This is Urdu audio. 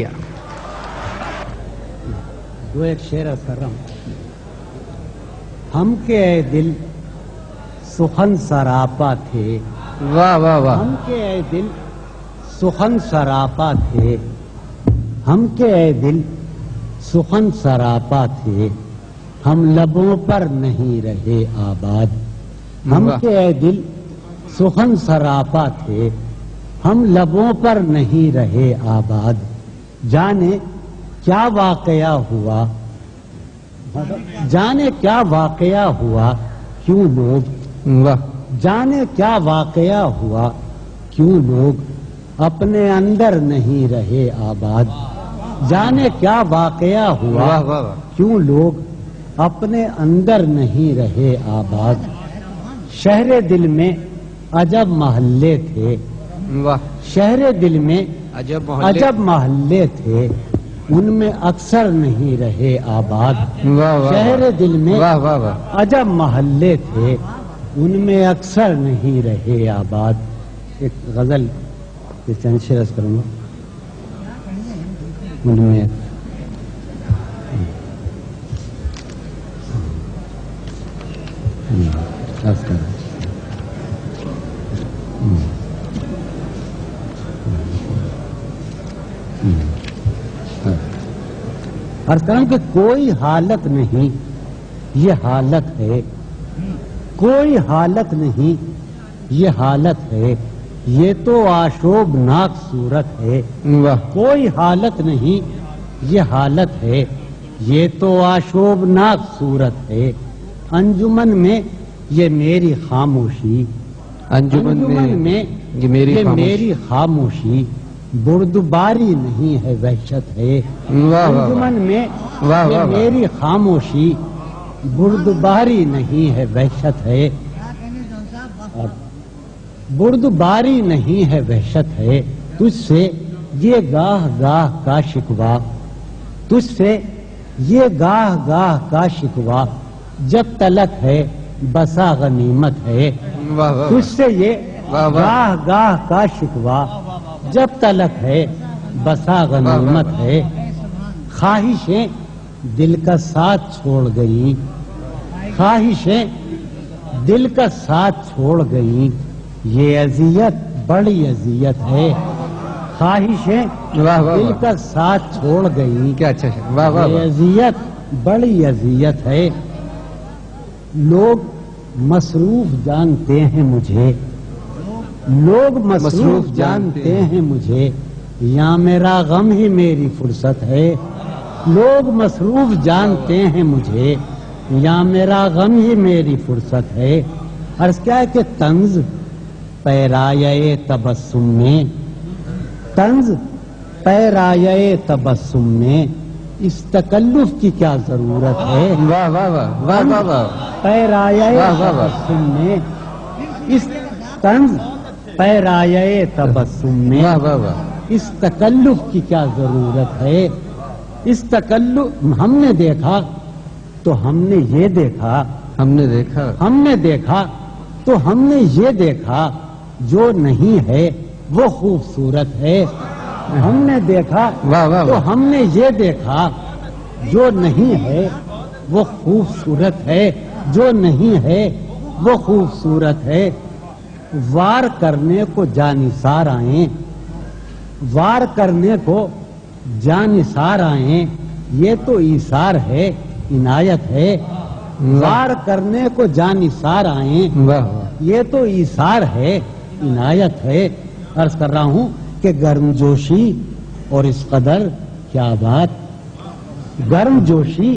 چلیے دو ایک شعر کر رہا ہوں. ہم کے اے دل سخن سراپا تھے. واہ واہ واہ. ہم کے اے دل سخن سراپا تھے. ہم کے اے دل سخن سراپا تھے. ہم لبوں پر نہیں رہے آباد. ہم کے اے دل سخن سراپا تھے. ہم لبوں پر نہیں رہے آباد. جانے کیا واقعہ ہوا, جانے کیا واقعہ ہوا, کیوں لوگ واہ. جانے کیا واقعہ ہوا, کیوں لوگ اپنے اندر نہیں رہے آباد. جانے کیا واقعہ ہوا, واہ واہ واہ. کیوں لوگ اپنے اندر نہیں رہے آباد. شہر دل میں عجب محلے تھے. واہ. شہر دل میں عجب عجب محلے تھے. ان میں اکثر نہیں رہے آباد. واہ واہ. شہر دل میں واہ واہ واہ. عجب محلے تھے. ان میں اکثر نہیں رہے آباد. ایک غزل کے چند شعر کروں گا. ان میں عرض کروں کہ کوئی حالت نہیں یہ حالت ہے. کوئی حالت نہیں یہ حالت ہے. یہ تو آشوبناک صورت ہے. واہ. کوئی حالت نہیں یہ حالت ہے. یہ تو آشوبناک صورت ہے. انجمن میں یہ میری خاموشی. انجمن میں یہ میری خاموشی. بردباری نہیں ہے وحشت ہے. واہ واہ. انجمن میں واہ یہ واہ. میری خاموشی. بردباری نہیں ہے وحشت ہے. بردباری نہیں ہے وحشت ہے. تجھ سے یہ گاہ گاہ کا شکوا. تجھ سے یہ گاہ گاہ کا شکوا. جب تلک ہے بسا غنیمت ہے. واہ واہ. تجھ سے یہ واہ واہ. گاہ گاہ کا شکوا. جب تلک ہے بسا غنیمت ہے. خواہشیں دل کا ساتھ چھوڑ گئی. خواہشیں دل کا ساتھ چھوڑ گئی. یہ اذیت بڑی اذیت ہے. خواہشیں واہ واہ. دل کا ساتھ چھوڑ گئی. کیا اچھا. واہ واہ یہ واہ. اذیت بڑی اذیت ہے. لوگ مصروف جانتے ہیں مجھے. لوگ مصروف جانتے ہیں مجھے. یا میرا غم ہی میری فرصت ہے. لوگ مصروف جانتے ہیں مجھے. یا میرا غم ہی میری فرصت ہے. عرض کیا ہے کہ طنز پیرایہ تبسم میں. طنز پیرایہ تبسم میں. اس تکلف کی کیا ضرورت ہے. واہ واہ واہ. واہ واہ واہ. پیرایہ واہ واہ واہ. تبسم میں. اس طنز پیرایہ تبسم میں. واہ واہ واہ. اس تکلف کی کیا ضرورت ہے. اس تکلف ہم نے دیکھا تو ہم نے یہ دیکھا. ہم نے دیکھا. ہم نے دیکھا تو ہم نے یہ دیکھا. جو نہیں ہے وہ خوبصورت ہے. ہم نے دیکھا واہ واہ تو واہ. ہم نے یہ دیکھا. جو نہیں ہے وہ خوبصورت ہے. جو نہیں ہے وہ خوبصورت ہے. وار کرنے کو جانثار آئیں. وار کرنے کو جانثار آئیں. یہ تو ایثار ہے عنایت ہے. وار کرنے کو جانثار آئیں. واہ واہ. یہ تو ایثار ہے عنایت ہے. عرض کر رہا ہوں کہ گرم جوشی اور اس قدر کیا بات. گرم جوشی